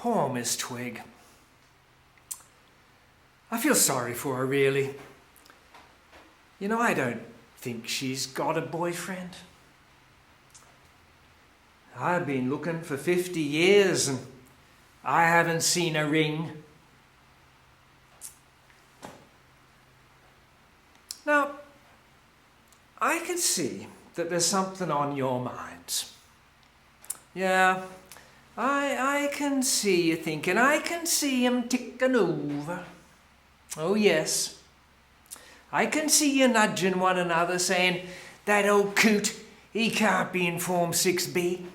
Poor Miss Twig. I feel sorry for her, really. You know, I don't think she's got a boyfriend. I've been looking for 50 years and I haven't seen a ring. Now, I can see that there's something on your minds. Yeah, I can see you thinking, I can see him ticking over. Oh yes, I can see you nudging one another saying, that old coot, he can't be in Form 6B.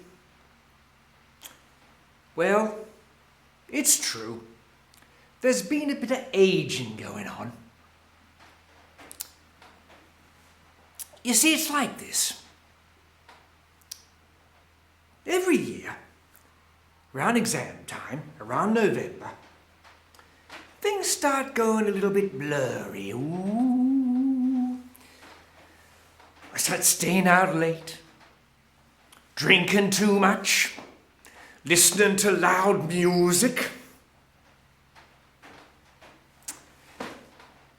Well, it's true. There's been a bit of aging going on. You see, it's like this. Every year, around exam time, around November, things start going a little bit blurry. Ooh. I start staying out late, drinking too much, listening to loud music.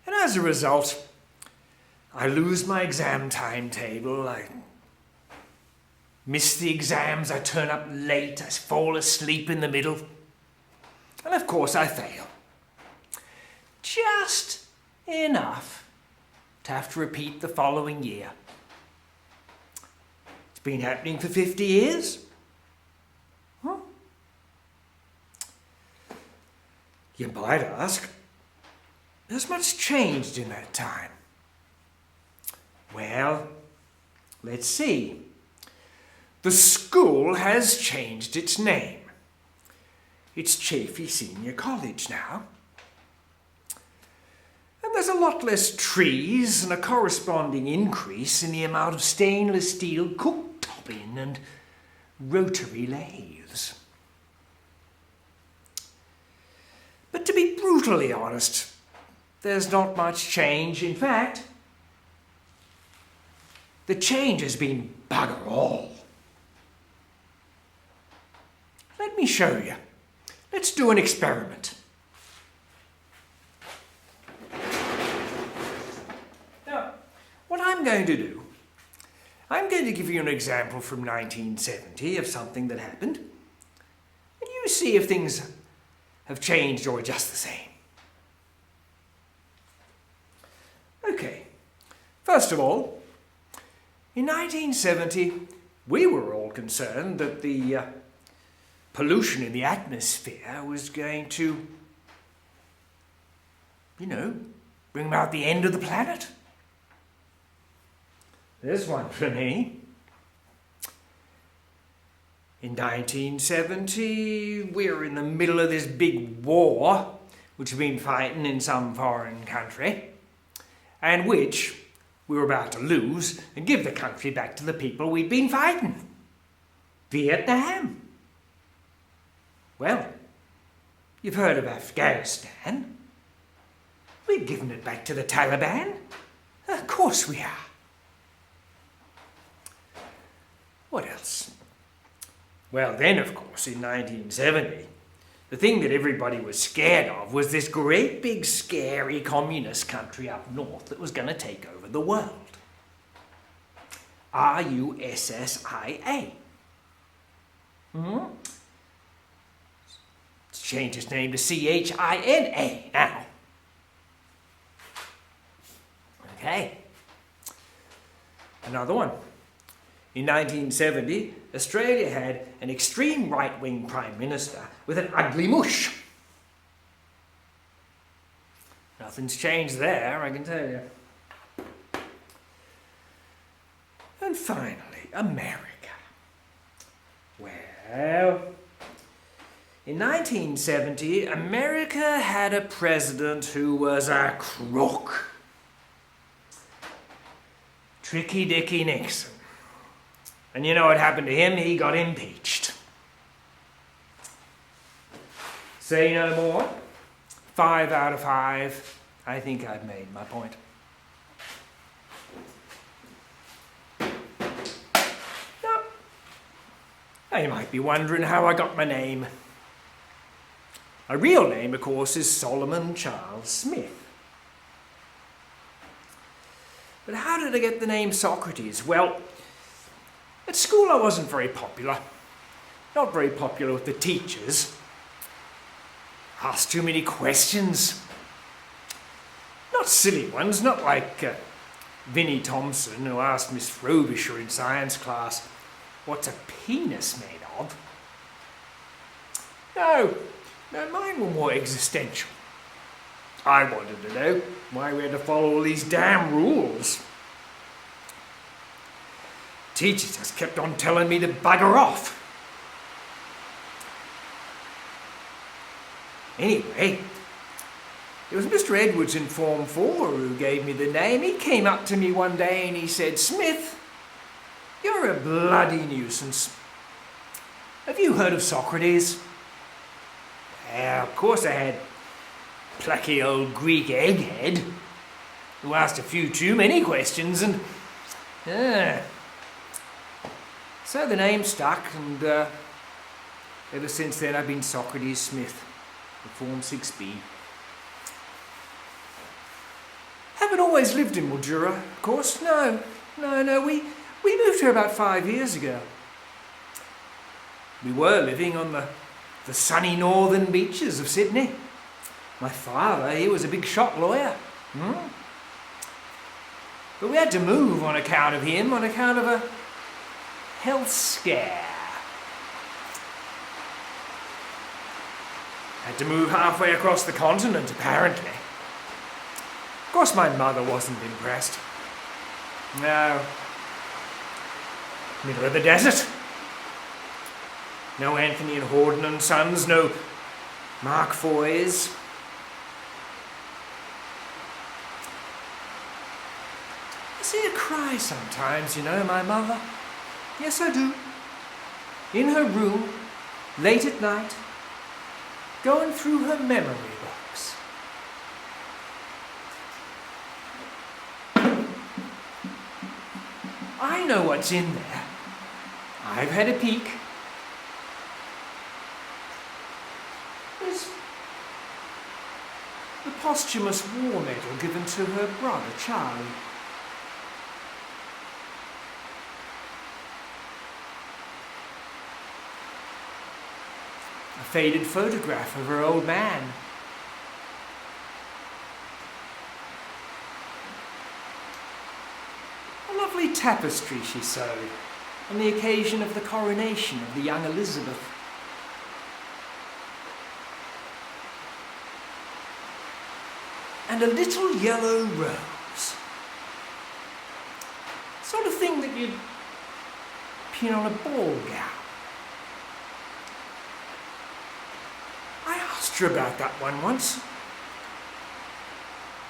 And as a result, I lose my exam timetable, I miss the exams, I turn up late, I fall asleep in the middle, and of course I fail. Just enough to have to repeat the following year. It's been happening for 50 years. Huh? You might ask, has much changed in that time? Well, let's see. The school has changed its name. It's Chaffey Senior College now. And there's a lot less trees and a corresponding increase in the amount of stainless steel cooktopping and rotary lathes. But to be brutally honest, there's not much change. In fact, the change has been bugger all. Let me show you. Let's do an experiment. Now, what I'm going to do, I'm going to give you an example from 1970 of something that happened, and you see if things have changed or are just the same. Okay, first of all, in 1970, we were all concerned that the pollution in the atmosphere was going to, bring about the end of the planet. There's one for me. In 1970, we were in the middle of this big war, which we'd been fighting in some foreign country, and which we were about to lose and give the country back to the people we'd been fighting. Vietnam. Well, you've heard of Afghanistan. We've given it back to the Taliban. Of course we are. What else? Well, then, of course, in 1970, the thing that everybody was scared of was this great big scary communist country up north that was going to take over the world. RUSSIA. It's changed its name to CHINA now. Okay. Another one. In 1970, Australia had an extreme right-wing Prime Minister with an ugly mush. Nothing's changed there, I can tell you. And finally, America. Well, in 1970, America had a president who was a crook. Tricky Dicky Nixon. And you know what happened to him? He got impeached. Say no more. 5 out of 5. I think I've made my point. Now, you might be wondering how I got my name. My real name, of course, is Solomon Charles Smith. But how did I get the name Socrates? Well, at school I wasn't very popular. Not very popular with the teachers. Asked too many questions. Not silly ones, not like Vinnie Thompson, who asked Miss Frobisher in science class, "What's a penis made of?" No, mine were more existential. I wanted to know why we had to follow all these damn rules. Teachers just kept on telling me to bugger off. Anyway, it was Mr. Edwards in Form 4 who gave me the name. He came up to me one day and he said, "Smith, you're a bloody nuisance. Have you heard of Socrates?" Well, of course I had. Plucky old Greek egghead who asked a few too many questions, and so the name stuck, and ever since then I've been Socrates Smith, the Form 6B. Haven't always lived in Mildura, of course. No. We moved here about 5 years ago. We were living on the sunny northern beaches of Sydney. My father, he was a big shop lawyer. But we had to move on account of him, on account of a health scare. Had to move halfway across the continent, apparently. Of course, my mother wasn't impressed. No. Middle of the desert. No Anthony and Horden and Sons, no Mark Foys. I see her cry sometimes, you know, my mother. Yes, I do. In her room, late at night, going through her memory box. I know what's in there. I've had a peek. There's the posthumous war medal given to her brother, Charlie. A faded photograph of her old man. A lovely tapestry she sewed on the occasion of the coronation of the young Elizabeth. And a little yellow rose. Sort of thing that you'd pin on a ball gown. I asked her about that one once.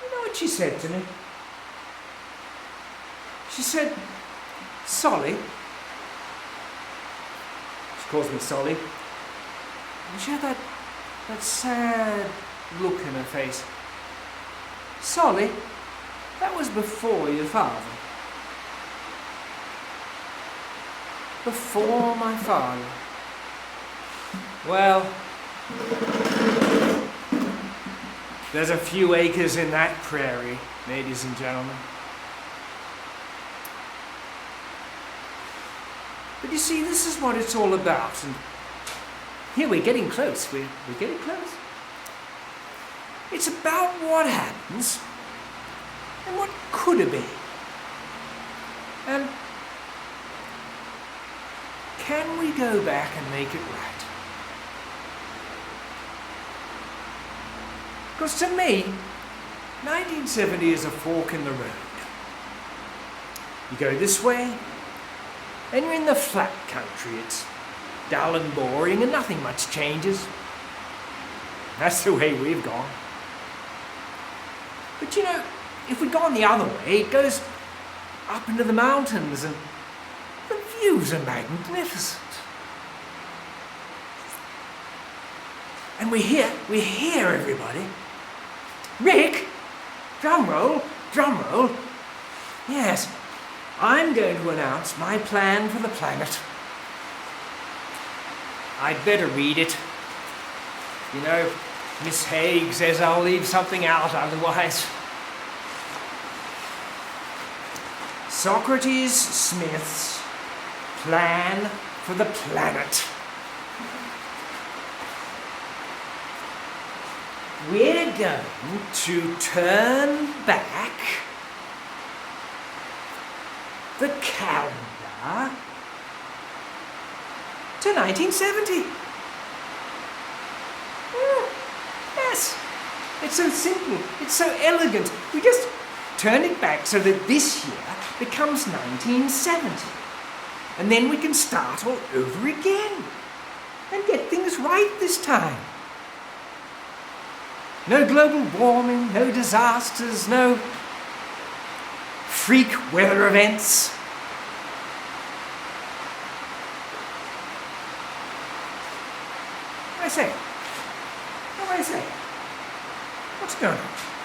You know what she said to me? She said, "Solly," she calls me Solly, and she had that sad look in her face. "Solly, that was before your father. Before my father." Well, there's a few acres in that prairie, ladies and gentlemen. But you see, this is what it's all about. And here we're getting close. We're getting close. It's about what happens and what could have been. And can we go back and make it right? Because to me, 1970 is a fork in the road. You go this way, and you're in the flat country. It's dull and boring, and nothing much changes. That's the way we've gone. But you know, if we'd gone the other way, it goes up into the mountains, and the views are magnificent. And we're here, everybody. Rick, drum roll. Yes, I'm going to announce my plan for the planet. I'd better read it. You know, Miss Haig says I'll leave something out otherwise. Socrates Smith's plan for the planet. We're going to turn back the calendar to 1970. Yes, it's so simple, it's so elegant. We just turn it back so that this year becomes 1970. And then we can start all over again and get things right this time. No global warming, no disasters, no freak weather events. What do I say? What's going on?